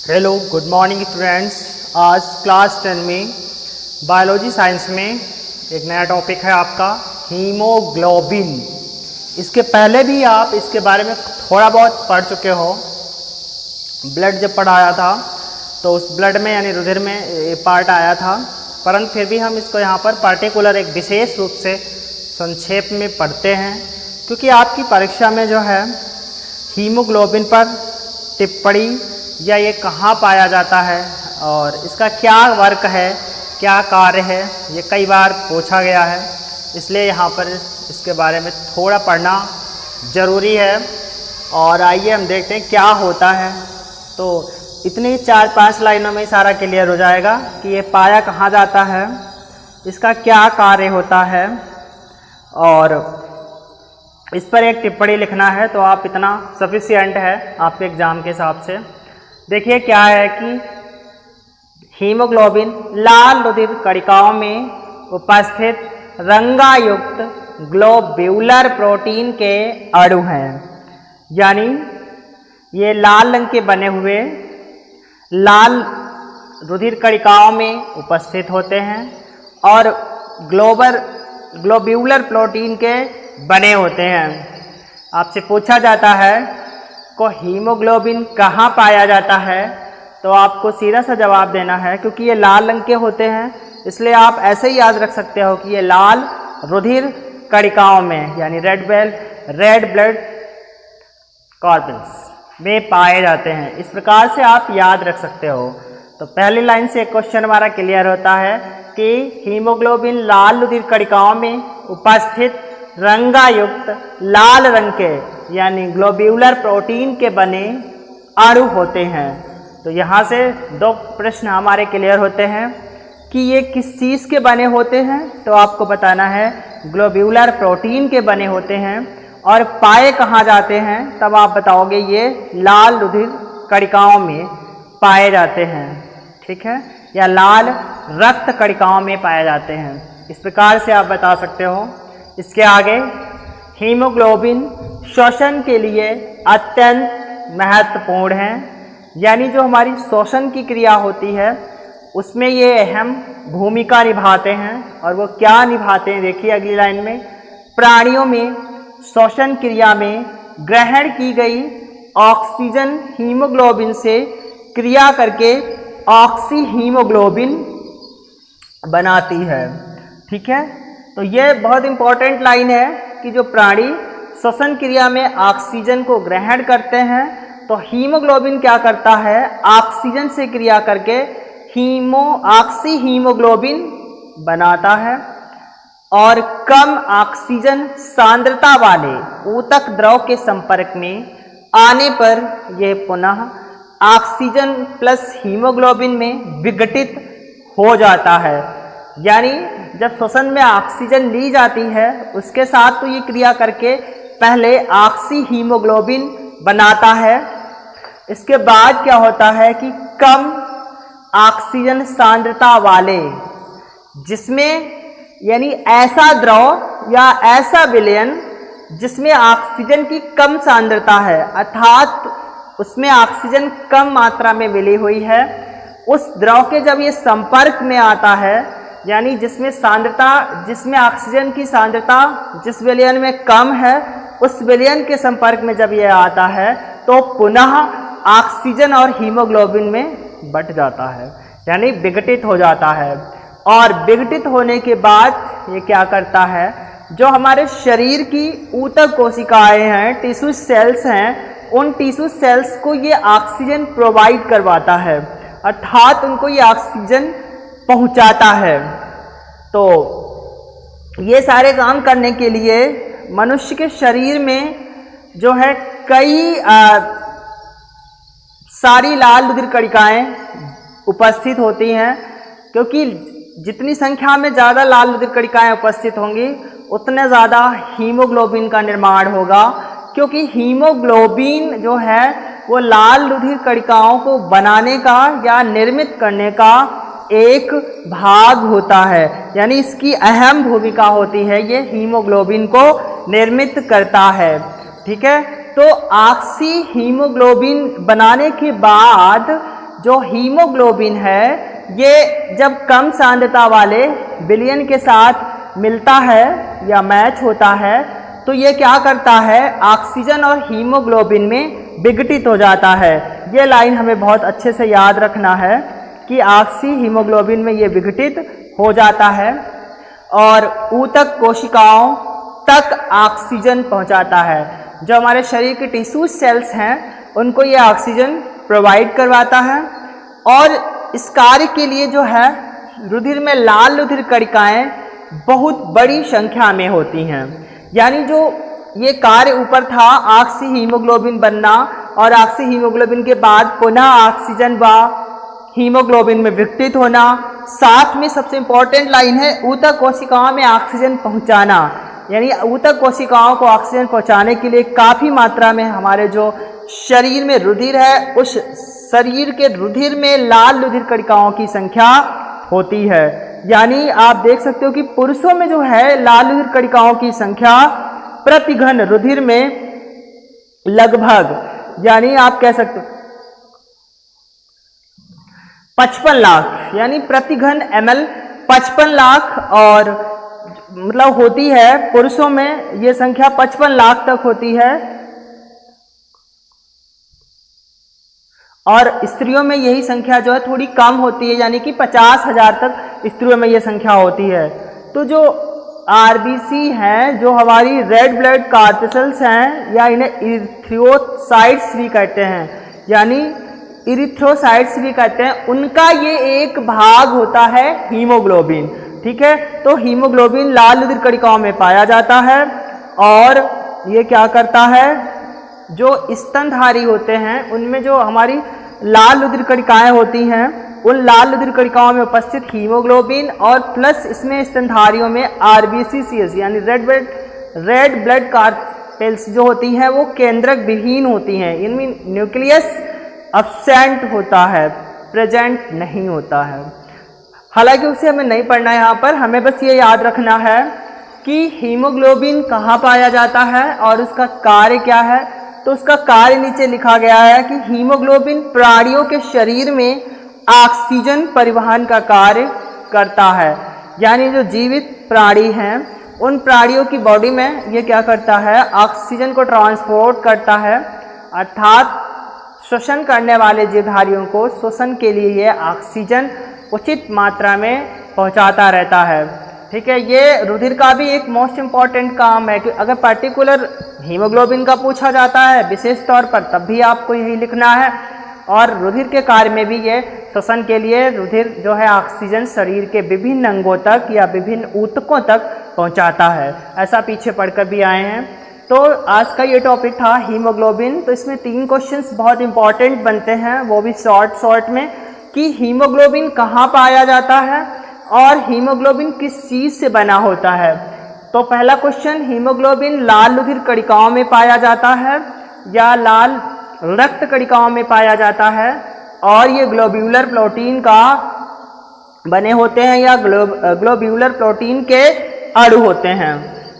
Hello good morning students. आज class 10 में biology science में एक नया टॉपिक है आपका हीमोग्लोबिन। इसके पहले भी आप इसके बारे में थोड़ा बहुत पढ़ चुके हो। ब्लड जब पढ़ाया था तो उस ब्लड में यानी रुधिर में ये पार्ट आया था, परंतु फिर भी हम इसको यहाँ पर पर्टिकुलर एक विशेष रूप से संक्षेप में पढ़ते हैं, क्योंकि आपकी परीक्षा में जो है हीमोग्लोबिन पर टिप्पणी या ये कहाँ पाया जाता है और इसका क्या वर्क है, क्या कार्य है, ये कई बार पूछा गया है। इसलिए यहाँ पर इसके बारे में थोड़ा पढ़ना ज़रूरी है। और आइए हम देखते हैं क्या होता है। तो इतनी 4-5 लाइनों में सारा क्लियर हो जाएगा कि ये पाया कहाँ जाता है, इसका क्या कार्य होता है और इस पर एक टिप्पणी लिखना है। तो आप इतना सफिशिएंट है आपके एग्ज़ाम के हिसाब से। देखिए क्या है कि हीमोग्लोबिन लाल रुधिर कणिकाओं में उपस्थित रंगायुक्त ग्लोब्यूलर प्रोटीन के अणु हैं, यानी ये लाल रंग के बने हुए लाल रुधिर कणिकाओं में उपस्थित होते हैं और ग्लोब्यूलर प्रोटीन के बने होते हैं। आपसे पूछा जाता है को हीमोग्लोबिन कहाँ पाया जाता है, तो आपको सीधा सा जवाब देना है, क्योंकि ये लाल रंग के होते हैं इसलिए आप ऐसे ही याद रख सकते हो कि ये लाल रुधिर कणिकाओं में यानी रेड ब्लड कॉर्पस में पाए जाते हैं। इस प्रकार से आप याद रख सकते हो। तो पहली लाइन से एक क्वेश्चन हमारा क्लियर होता है कि हीमोग्लोबिन लाल रुधिर कणिकाओं में उपस्थित रंगायुक्त लाल रंग के यानी ग्लोब्यूलर प्रोटीन के बने अणु होते हैं। तो यहाँ से 2 प्रश्न हमारे क्लियर होते हैं कि ये किस चीज़ के बने होते हैं, तो आपको बताना है ग्लोब्यूलर प्रोटीन के बने होते हैं। और पाए कहाँ जाते हैं, तब आप बताओगे ये लाल रुधिर कणिकाओं में पाए जाते हैं, ठीक है, या लाल रक्त कणिकाओं में पाए जाते हैं। इस प्रकार से आप बता सकते हो। इसके आगे हीमोग्लोबिन श्वसन के लिए अत्यंत महत्वपूर्ण है, यानी जो हमारी श्वसन की क्रिया होती है उसमें ये अहम भूमिका निभाते हैं। और वो क्या निभाते हैं, देखिए अगली लाइन में। प्राणियों में श्वसन क्रिया में ग्रहण की गई ऑक्सीजन हीमोग्लोबिन से क्रिया करके ऑक्सी हीमोग्लोबिन बनाती है, ठीक है। तो ये बहुत इंपॉर्टेंट लाइन है कि जो प्राणी श्वसन क्रिया में ऑक्सीजन को ग्रहण करते हैं तो हीमोग्लोबिन क्या करता है, ऑक्सीजन से क्रिया करके ऑक्सी हीमोग्लोबिन बनाता है। और कम ऑक्सीजन सांद्रता वाले ऊतक द्रव के संपर्क में आने पर यह पुनः ऑक्सीजन प्लस हीमोग्लोबिन में विघटित हो जाता है। यानी जब श्वसन में ऑक्सीजन ली जाती है उसके साथ तो ये क्रिया करके पहले ऑक्सी हीमोग्लोबिन बनाता है। इसके बाद क्या होता है कि कम ऑक्सीजन सांद्रता वाले, जिसमें यानी ऐसा द्रव या ऐसा विलयन जिसमें ऑक्सीजन की कम सांद्रता है, अर्थात उसमें ऑक्सीजन कम मात्रा में मिली हुई है, उस द्रव के जब ये संपर्क में आता है, यानी जिसमें ऑक्सीजन की सांद्रता जिस विलयन में कम है उस विलयन के संपर्क में जब यह आता है तो पुनः ऑक्सीजन और हीमोग्लोबिन में बंट जाता है, यानी विघटित हो जाता है। और विघटित होने के बाद ये क्या करता है, जो हमारे शरीर की ऊतक कोशिकाएं हैं, टिश्यू सेल्स हैं, उन टिश्यू सेल्स को ये ऑक्सीजन प्रोवाइड करवाता है, अर्थात उनको ये ऑक्सीजन पहुंचाता है। तो ये सारे काम करने के लिए मनुष्य के शरीर में जो है कई सारी लाल रुधिर कणिकाएं उपस्थित होती हैं, क्योंकि जितनी संख्या में ज़्यादा लाल रुधिर कणिकाएं उपस्थित होंगी उतने ज़्यादा हीमोग्लोबिन का निर्माण होगा, क्योंकि हीमोग्लोबिन जो है वो लाल रुधिर कणिकाओं को बनाने का या निर्मित करने का एक भाग होता है, यानी इसकी अहम भूमिका होती है, ये हीमोग्लोबिन को निर्मित करता है, ठीक है। तो ऑक्सी हीमोग्लोबिन बनाने के बाद जो हीमोग्लोबिन है ये जब कम सांद्रता वाले विलयन के साथ मिलता है या मैच होता है तो ये क्या करता है, ऑक्सीजन और हीमोग्लोबिन में विघटित हो जाता है। ये लाइन हमें बहुत अच्छे से याद रखना है कि ऑक्सी हीमोग्लोबिन में ये विघटित हो जाता है और ऊतक कोशिकाओं तक ऑक्सीजन पहुंचाता है। जो हमारे शरीर के टिश्यू सेल्स हैं उनको ये ऑक्सीजन प्रोवाइड करवाता है और इस कार्य के लिए जो है रुधिर में लाल रुधिर कणिकाएं बहुत बड़ी संख्या में होती हैं। यानी जो ये कार्य ऊपर था ऑक्सी हीमोग्लोबिन बनना और ऑक्सी हीमोग्लोबिन के बाद पुनः ऑक्सीजन व हीमोग्लोबिन में विघटित होना, साथ में सबसे इंपॉर्टेंट लाइन है ऊतक कोशिकाओं में ऑक्सीजन पहुंचाना। यानी ऊतक कोशिकाओं को ऑक्सीजन पहुंचाने के लिए काफ़ी मात्रा में हमारे जो शरीर में रुधिर है उस शरीर के रुधिर में लाल रुधिर कणिकाओं की संख्या होती है। यानी आप देख सकते हो कि पुरुषों में जो है लाल रुधिर कणिकाओं की संख्या प्रति घन रुधिर में लगभग, यानी आप कह सकते हो 55 लाख, यानी प्रति घन ml 55 लाख और मतलब होती है। पुरुषों में ये संख्या 55 लाख तक होती है और स्त्रियों में यही संख्या जो है थोड़ी कम होती है, यानी कि 50,000 तक स्त्रियों में ये संख्या होती है। तो जो आरबीसी हैं, जो हमारी रेड ब्लड कार्पसेल्स हैं या इन्हें इरिथ्रोसाइट्स भी कहते हैं, यानी इरिथ्रोसाइट्स भी कहते हैं, उनका ये एक भाग होता है हीमोग्लोबिन। ठीक है, तो हीमोग्लोबिन लाल रुधिर कणिकाओं में पाया जाता है और ये क्या करता है, जो स्तनधारी होते हैं उनमें जो हमारी लाल रुधिर कणिकाएं होती हैं उन लाल रुधिर कणिकाओं में उपस्थित हीमोग्लोबिन और प्लस इसमें स्तनधारियों में आरबीसीसीएस यानी रेड ब्लड कार्पेल्स जो होती हैं वो केंद्रक विहीन होती हैं। इनमें न्यूक्लियस अब्सेंट होता है, प्रेजेंट नहीं होता है। हालांकि उसे हमें नहीं पढ़ना है, यहाँ पर हमें बस ये याद रखना है कि हीमोग्लोबिन कहाँ पाया जाता है और उसका कार्य क्या है। तो उसका कार्य नीचे लिखा गया है कि हीमोग्लोबिन प्राणियों के शरीर में ऑक्सीजन परिवहन का कार्य करता है। यानी जो जीवित प्राणी हैं उन प्राणियों की बॉडी में ये क्या करता है, ऑक्सीजन को ट्रांसपोर्ट करता है, अर्थात श्वसन करने वाले जीवधारियों को श्वसन के लिए ये ऑक्सीजन उचित मात्रा में पहुंचाता रहता है। ठीक है, ये रुधिर का भी एक मोस्ट इम्पॉर्टेंट काम है कि अगर पर्टिकुलर हीमोग्लोबिन का पूछा जाता है विशेष तौर पर तब भी आपको यही लिखना है और रुधिर के कार्य में भी ये श्वसन के लिए रुधिर जो है ऑक्सीजन शरीर के विभिन्न अंगों तक या विभिन्न ऊतकों तक पहुंचाता है। ऐसा पीछे पढ़कर भी आए हैं। तो आज का ये टॉपिक था हीमोग्लोबिन। तो इसमें 3 क्वेश्चंस बहुत इंपॉर्टेंट बनते हैं, वो भी शॉर्ट में, कि हीमोग्लोबिन कहाँ पाया जाता है और हीमोग्लोबिन किस चीज़ से बना होता है। तो पहला क्वेश्चन, हीमोग्लोबिन लाल रुधिर कणिकाओं में पाया जाता है या लाल रक्त कणिकाओं में पाया जाता है और ये ग्लोब्यूलर प्रोटीन का बने होते हैं या ग्लोब्यूलर प्रोटीन के अणु होते हैं।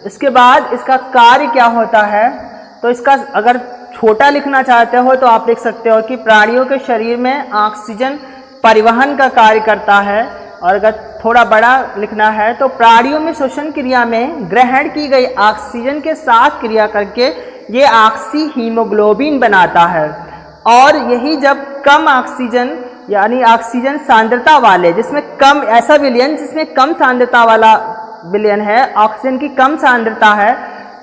इसके बाद इसका कार्य क्या होता है, तो इसका अगर छोटा लिखना चाहते हो तो आप लिख सकते हो कि प्राणियों के शरीर में ऑक्सीजन परिवहन का कार्य करता है, और अगर थोड़ा बड़ा लिखना है तो प्राणियों में श्वसन क्रिया में ग्रहण की गई ऑक्सीजन के साथ क्रिया करके ये ऑक्सी हीमोग्लोबिन बनाता है। और यही जब कम ऑक्सीजन यानी ऑक्सीजन सांद्रता वाले, जिसमें कम, ऐसा विलयन जिसमें कम सांद्रता वाला विलयन है, ऑक्सीजन की कम सांद्रता है,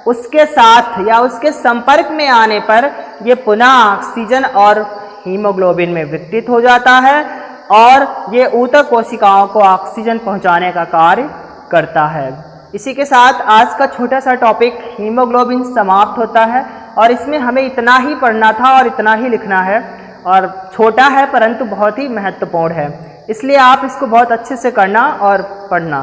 उसके साथ या उसके संपर्क में आने पर ये पुनः ऑक्सीजन और हीमोग्लोबिन में विघटित हो जाता है और ये ऊतक कोशिकाओं को ऑक्सीजन पहुंचाने का कार्य करता है। इसी के साथ आज का छोटा सा टॉपिक हीमोग्लोबिन समाप्त होता है और इसमें हमें इतना ही पढ़ना था और इतना ही लिखना है और छोटा है परंतु बहुत ही महत्वपूर्ण है, इसलिए आप इसको बहुत अच्छे से करना और पढ़ना।